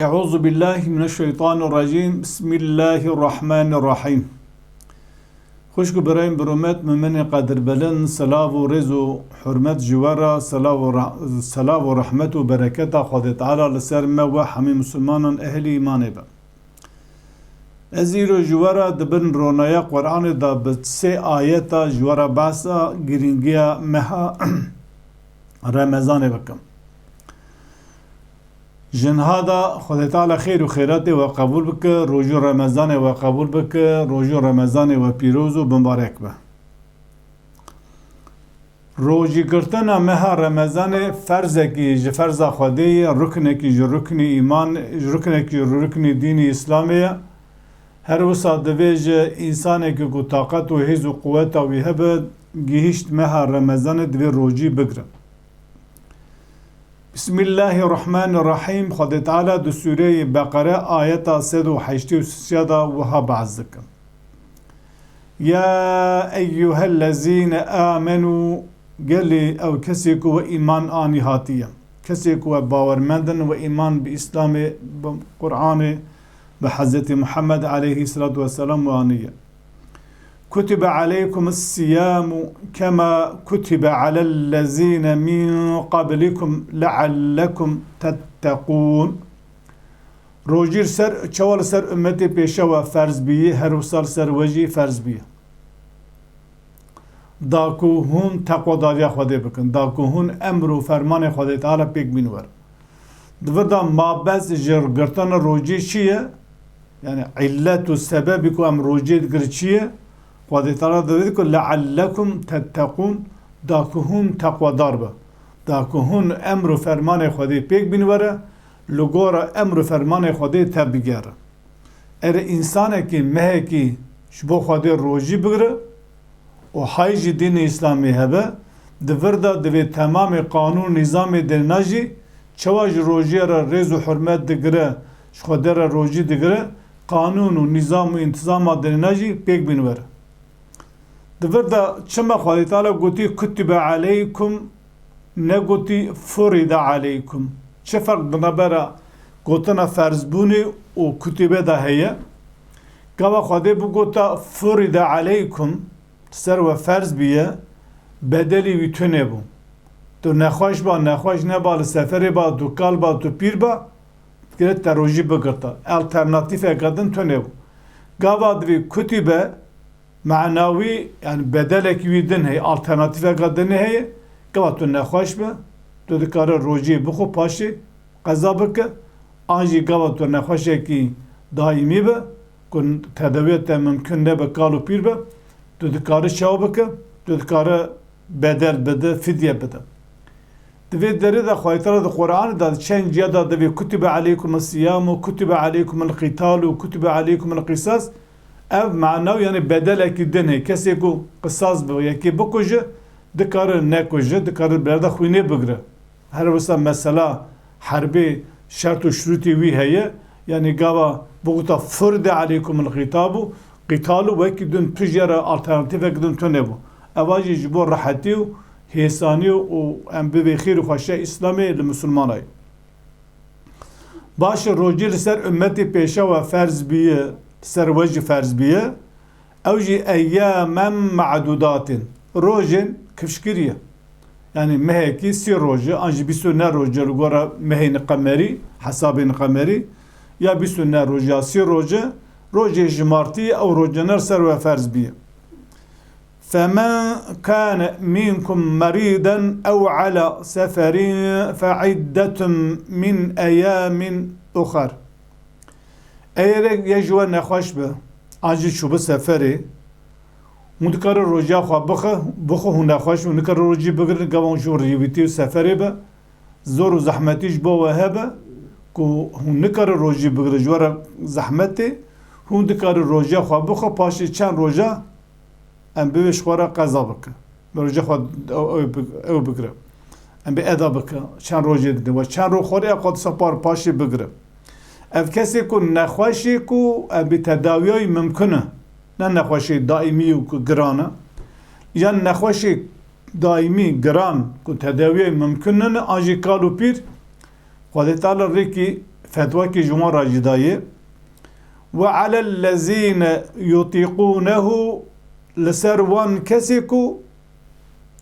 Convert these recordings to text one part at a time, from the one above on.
Euzu billahi mineşşeytanirracim. Bismillahirrahmanirrahim. Xoşku berayim biromet mümini qadir belen salav u rez u hürmet jivara salav u rahmet u bereketa Xwedê Teala li ser me ve hemî Müslümanan ehli îmanê be. Ez îro jivara dibin ronaya Qur'anê da bi sê ayeta jivara behsa girîngiya meha Remezanê bikim. جنها دا خدا تعالی خیر و خیرات و قبول بکه روزو رمضان و قبول بکه روزو رمضان و پیروز و مبارک به روزی گرتن ماه رمضان فرض کی فرض خدای رکن کی رکن ایمان رکن کی رکن دین اسلامی هر وسط دویج انسان کی کو طاقت و حز و قوت و هب گهشت ماه رمضان دوی روزی بگره Bismillahirrahmanirrahim. Xwedê Teala di Sûreyê Beqere ayeta 183 da wiha behs dikin. Ya eyyuhellezîne âmenû gelê ew kesê ku ve îman anî hatiye. Kesê ku ve bawermendin ve îman bi İslamê, bi Qur'anê, bi Hz. Muhammed aleyhissalatu vesselam ve anîye. كتب عليكم الصيام كما كتب على الذين من قبلكم لعلكم تتقون روجير سر چوال سر امتی پیشا و فرض بیه هر وصال سر وجی فرض بیه داکو هون تقوی داریا خواده بکن داکو هون امر و فرمان خواده تعالی پیک بینور دوردا مابز جرگرتن روجی چیه یعنی علت و سببی که ام روجی دگر چیه Xwedê Teala divêt ku leallekum tetteqûn da ku hûn teqwedar be da ku hûn emr û fermanê Xwedê pêk bînivere li gora emr û fermanê Xwedê te bigere erê însanekî mehekî ji bo Xwedê rojî bigire û hay jî dînê îslamî hebe di vir da divê temamê qanûn nîzamê dêrina jî çawa ji rojiyê re rêz û hurmet digire ji Xwedê re rojî digire qanûn û nîzam û intizama dêrina jî pêk bînivere دوردا چما خواهی تعالی گوتی کتب علیکم نگوتی فرید علیکم چه فرق بنابرا گوتنا فرض بونی و کتبه ده هیه گوا خواهی بگوتا فرید علیکم سر و فرض بیه بدلی وی تو نبو تو نخواش با نخواش نبا لسفری با دوکال با تو پیر با گره تروجی بگرتا الترناتیف اگدن تو نبو گوا دوی کتبه معنوی yani bedelek widin hey alternatife kadını hey kavatun nekhoş be to dikare roji bixu paşi qaza bike anji kavatun nekhoş ki daimi be kun tedaviyet mümkün ne be kalu pir be to dikare şav bike to dikare bedel bede fidye bede Divê derê de xwaytara di Qur'anê da çend ciya da divê kutibe aleykum as-siyam û kutibe aleykum al-qital û kutibe aleykum al-qisas ev manav yani bedeleki din hey kesê ku qisas bi yekê bikuje dikare nekuje dikare berda xwînê bigire her wisa mesela herbê şert û şurûtê wî heye yani gava bigota furde aleykum al-qitabu qitalu wekî din tu jê re alternatîvek din tu nebû eva jî ji bo rehetî û hêsanî û em bivê xêr û xweşa İslamê li Müslümanayê baş e rojî li ser ümmetê pêşa ve ferz biye ser vecî ferz biye ew jî eyyamen ma'dudatin rojên kifşkiriye yani mehekî sê rojê an jî bîst û ne rojê li gora mehên qemerî hesabên qemerî ya bîst û ne roj ya sê rojê rojê ji martî ew rojener ser ve ferz biye فَمَنْ كَانَ مِنْكُمْ مَرِيدًا اَوْ عَلَى سَفَرٍ فَعِدَّةٌ مِنْ اَيَامٍ اُخَرٍ eğer yecwa nekhoş be acı çubu seferi mudkar roja xwa bixu hun nekhoş un kar roji bigir gavan jor riviti seferi be zor u zahmetiş bo ve hebe ku hun kar roji bigir jwara zahmeti hun dikar roja xwa bixu paşi çan roja em beş xwara qaza bike roja xwa ew bigir em be eda bike çan roji de ve çan ro xwara qad sapar paşi bigir ev kesê ku nexweşê ku bi tedawiyayê mümkün e ne nexweşê daîmî û giran e yan nexweşê daîmî giran ku tedawiyayê mümkün ne an jî kal û pîr Xwedê Teala rêkî فتوى كي جمع راجداي وعلى الذين يطيقونه لسروان كسيكو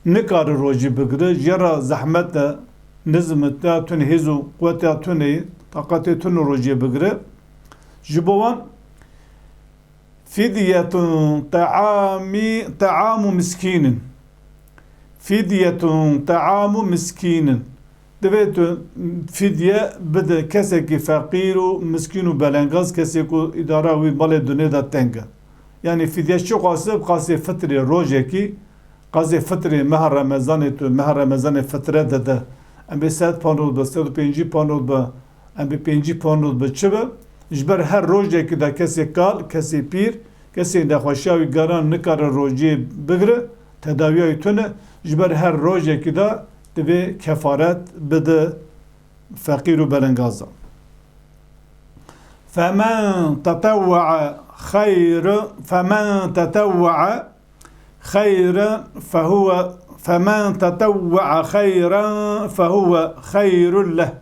نكار روجي بقرة جرى زحمة نزمتا تنهزو قوتا تنهي طاقت تن روجي بقرة جبوان فدية طعام مسكين فدية طعام مسكين دبيت فدية بده كسكي فقير ومسكين وبلنغاز كسيكو إدارة ومال الدنيا دا تنجا يعني فدية شو قاسي فترة روجكي قاسي فترة مهر رمضان تو مهر رمضان فترة ده ام به 100 پانول به 150 پانول به ام به 50 پانول به چبه جبر هر روزی که دا کسی کال کسی پیر کسی نخوشیاوی گران نکار روزی بگره تداویای تونه جبر هر روزی که دا دوی کفارت بده فقیر و بلنگازا فمن تطوع خيرا فمن تطوع خيرا فهو خير له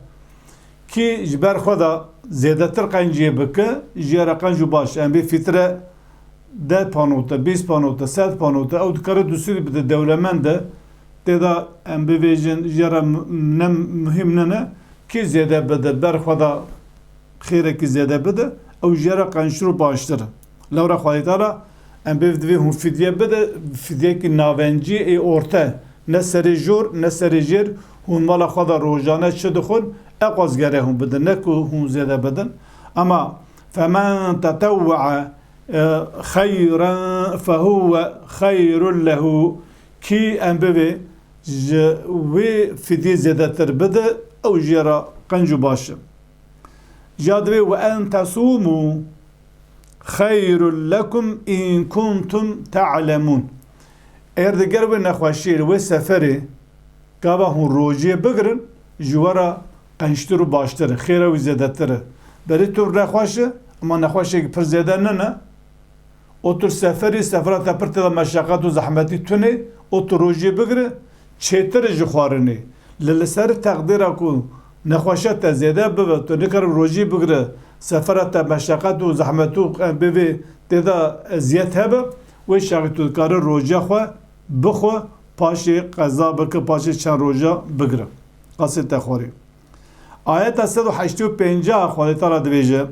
كي جبر خدا زيادة قنجي بك جيرا قنجو باش ام بي فترة ده پانوتا 20 پانوتا 100 پانوتا او دكاره دوسري بده دولمنده تدا ام بي ويجن جيرا مهم ننه كي زيادة بده بر خدا خيره كي زيادة بده او جيرا قنشرو باشتر لورا خواهيتارا ام به دوی هم فدیه بده فدیه که ناونجی ای ارته نه سری جور نه سری جیر هم مالا خدا روزانه شده خون اقاز گره هم بده نه که هم زیاده بدن اما فمن تطوع خيرا فهو خير له كي ام به وی فدیه زیاده تر بده او جیرا قنجو باشه جادوی و ان تصومو خير لكم إن كنتم تعلمون اگر دگر و نخوشیر و سفری کابا هون روجی بگرن جوارا قنشتر و باشتر خیر و زیاده تره بری تو نخوشه اما نخوشه که پر زیاده نه اوتر سفرات پر تدا مشاقات و زحمتی تونه اوتر روجی بگره چیتر جخوارنی للسر تقدیر اکو نخوشه تا زیاده ببه تو نکر روجی بگره سفرت مشقت و زحمت و به تدا زیاد هبه و شرط کار روزه خو بخو پاش قضا بک پاش چند روزه بگره قصد تخوری آیت 185 خدا تعالی دویجه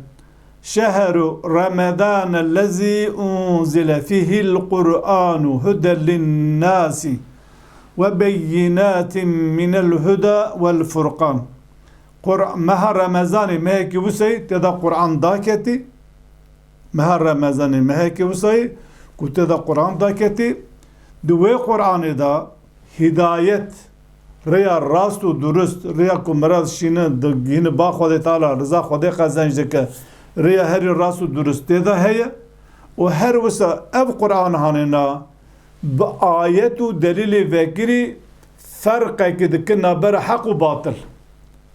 شهر رمضان الذي انزل فيه القرآن هدى للناس وبينات من الهدى والفرقان مهر رمضان مهكي وسي تدا قرآن داكتي مهر رمضان مهكي وسي كنت تدا قرآن داكتي دوي قرآن دا هدايت ريا راست و درست ريا كمراز شينه دگين با خود تعالى رضا خود قزنج دك ريا هر راست و درست تدا هي و هر وسا اب قرآن هاننا بآيات و دليل وكري فرق كدكنا بر حق و باطل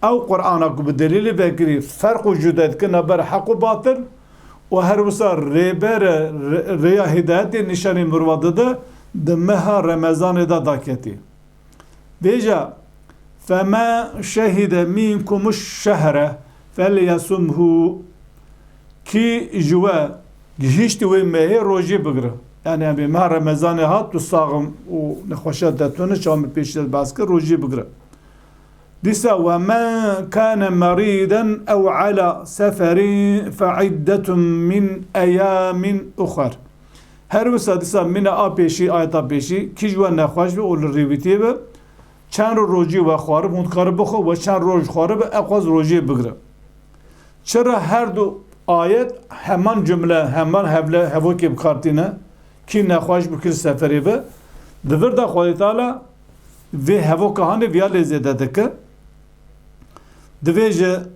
او قرآنك بدليل بكري فرق وجودات كنا بر حق وباطل وهر وصار ريبر ريا هداية نشان مروضة دمها رمضان دا داكتي بيجا فما شهد منكم الشهر فليصمه كي جوا جهشت وين ما هي روجي بقرا يعني ما رمضان هات تصاغم ونخوشات داتون شامل بيش الباسكر روجي بقرا ديسا ومن كان مريضا أو على سفر فعدة من أيام أخر هر وسا ديسا من آبيشي آيات آبيشي كي جوان نخواش بي أول الريويتي بي چند روجي و خوارب هند کار بخو و چند روج خوارب اقواز روجي بگره چرا هر دو آیت همان جمله همان هفله هفو که بکارتینه کی نخواش بکر سفری به دور دا خواهی تعالی و هفو کهانه ویا لیزیده دکه دویجه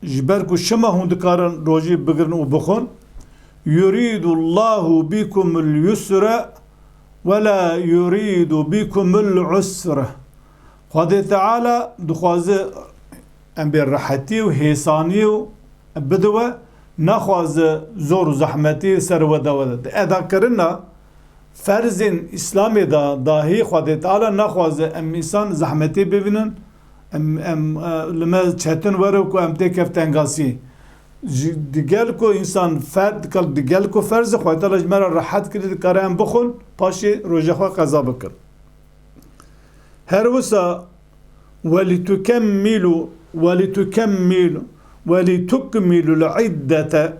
جبر کو شما هندکارن روجی بگرن و بخون يريد الله بكم اليسر ولا يريد بكم العسر خدا تعالى دخوازه ام بالراحتي وهيساني بدوه نخواز زور زحمتي سر ودوده ادا کرنا فرض اسلامي دا داهي خدا تعالى نخواز ام انسان زحمتي ببینن ام لما چتن وره کو ام ته کفتنگاسی دیگل کو انسان فرد کل دیگل کو فرض خواهد تعالی مرا راحت کرد کار ام بخون پاشی روزه خوا قضا بکر هر وسا ولتكملوا العدة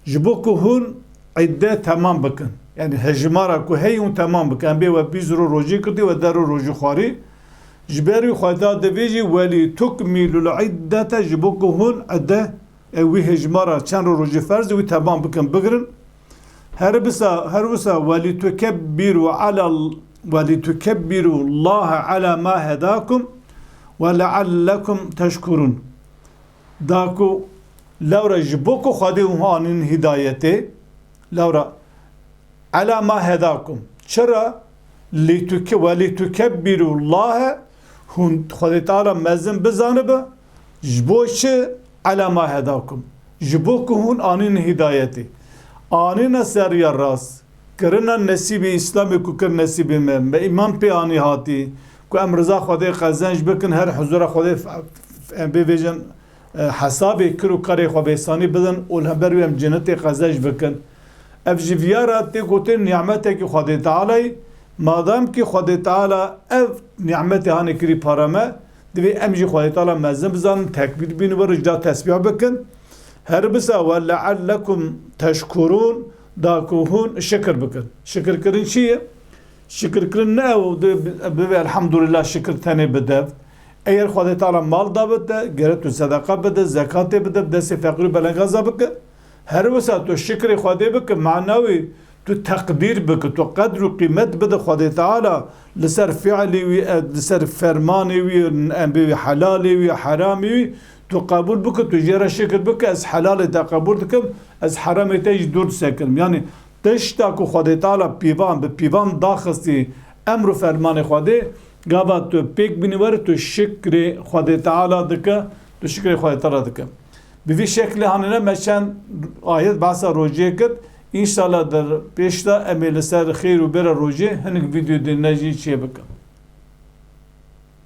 جبوكو هون عدة تمام بكن يعني هجمارا كو هيون تمام بكن بي وبيزرو روجي كدي ودارو روجي خواري جباري خواهد دفيجي ولتكملوا العدة جبوكو هون عدة وی هجمارا چند روزی فرض وی تمام بکن بگرن هر وسا ولتكبروا الله على ما هداكم ولعلكم تشكرون داكو لورا جبوكو خادم هانين هدايته لورا على ما هداكم شرا ولتكبروا الله هون خدای تعالی مزن بزانبه جبوش على ما هداكم جبوكو هون آنين هدايتي آنين سريا راس کرنا نصیب اسلامی کو کر نصیب من به ایمان پی آنی هاتی کو امرزا خدای قزنج بکن هر حضور خدای بویژن حسابی کرو کاری خو بیسانی بدن اول هبر ویم جنت قزنج بکن اف جویارات تی گوته نعمت کی خدای تعالی مادام کی خدای تعالی اف نعمت هانی کری پارامه دوی امجی خدای تعالی مزن بزن تکبیر بین و رجدا تسبیح بکن هر بسا ولعلکم تشکرون داكو هون شكر بكن شكر كرن شيء شكر كرن ناو الحمد لله شكر ثاني بدف اير خدای تعالی مال دا بده گرت صدقه بده زکات بده دست فقیر بلغزا بك هر وسا تو شكر خدای بك معنوي تو تقدير بك تو قدر و قيمت بده خدای تعالی لسر فعلي و لسر فرماني و انبي حلالي و حرامي تو قبول بك تو جرى شكر بك از حلال تا قبول دكم از حرام تيج دور سكرم يعني تشتاكو خدای تعالی پیوان به پیوان داخستی امر و فرمان خدای گاوا تو پیک بینور تو شکر خدای تعالی دکه تو شکر خدای تعالی دکه به وی شکل هننه مشان آیت بحثا روجه کد انشالله در پیشتا امیل سر خیر و بر روجه هنگ ویدیو دینجی چیه بکن